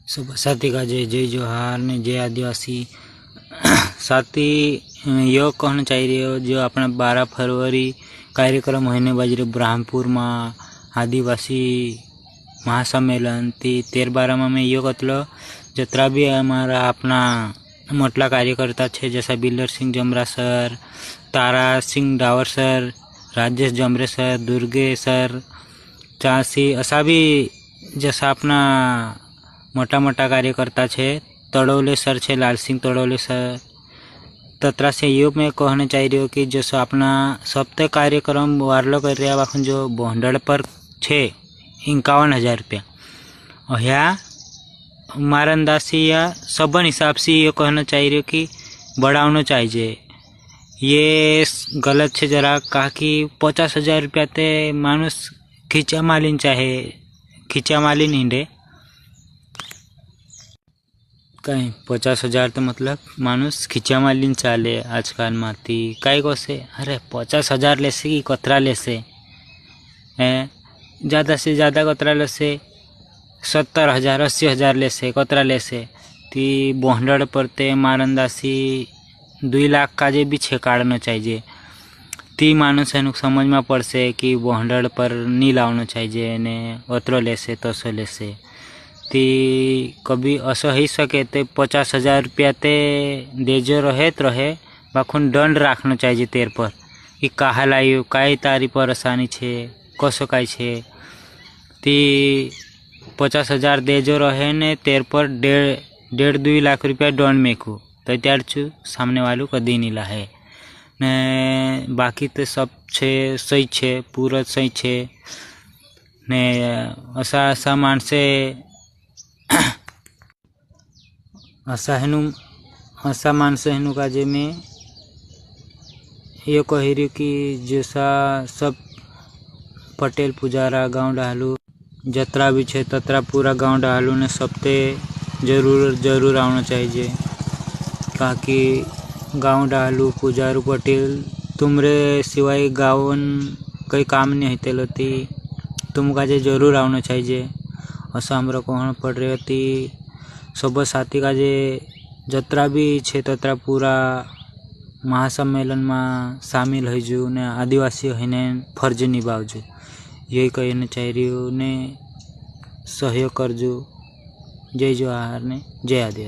सुबह साथी का जय जोहार ने जय आदिवासी साथी यो कहना चाहिए जो अपना 12 फरवरी कार्यक्रम होने बाजरे ब्रह्मपुर में आदिवासी महासम्मेलन थी 13-12 में यो कतलो जतरा भी हमारा अपना मोटला कार्यकर्ता है जैसा बिल्डर सिंह जमरा सर, तारा सिंह डावर सर, राजेश जमरे सर, दुर्गे सर, चासी असा भी जैसा अपना मोटा मोटा कार्यकर्ता है तड़ोले सर है लाल सिंह तड़ोले सर तत्रा से यो मैं कहना चाह रही हूँ कि जैसा अपना सप्ताह कार्यक्रम वार्लो कर रहा वाखन जो बोंडड़ पर छे 51,000 रुपया और यहाँ मारंदासी या सबन हिसाब से ये कहना चाह रही हूँ कि बढ़ाना चाहिए। ये गलत है जरा कहा कि 50,000 रुपया ते मानुस खींचा मालिन चाहे खींचा मालिन हिंडे कहीं 50,000 तो मतलब मानुस खींचा मालिन चाले आजकल माती कई को से अरे 50,000 ले से कि कतरा ले से ज़्यादा से ज़्यादा कतरा ले से 70,000 80,000 ले से कतरा ले से ती बोहंडड़ पड़ते मारंदासी 2 लाख का जे भी छेकाड़ना चाहिए ती मानुस है समझ में पड़ से कि बोहंडड़ पर नहीं लावना चाहिए ने अतरो ले से तसो ले से ती कभी असो ही सके तो 50,000 रुपया ते देजो रहे तो रहे बाखुन दंड रखना चाहिए तेर पर कि कहा लायु कई तारी परेशानी छे कसो कई छे ती 50,000 देजो रहे ने तेर पर 1.5-2 लाख रुपया दंड मेकू तो त्यार छू सामने वालू कदी नहीं लाहे ने बाकी तो सब छे सही छे पूरा सही छे ने असा मानसे असा मानसे हेनु का जे में ये कह रही कि जैसा सब पटेल पुजारा गांव डालू जतरा भी छे ततरा पूरा गांव डालू ने सबते जरूर आना चाहिए ताकि गांव डालू पुजारू पटेल तुमरे सिवाय गावन कई काम नहीं होते लोती तुम का जे जरूर आना चाहिए ऐसा हमरा कहना पड़ रही थी। सब साथी का जे जतरा भी छे ततरा पूरा महासम्मेलन में शामिल होजू ने आदिवासी होने फर्ज निभावजू यही कहना चाह रही हूँ ने सहयोग करजू। जय जोहार ने जय आदिवासी।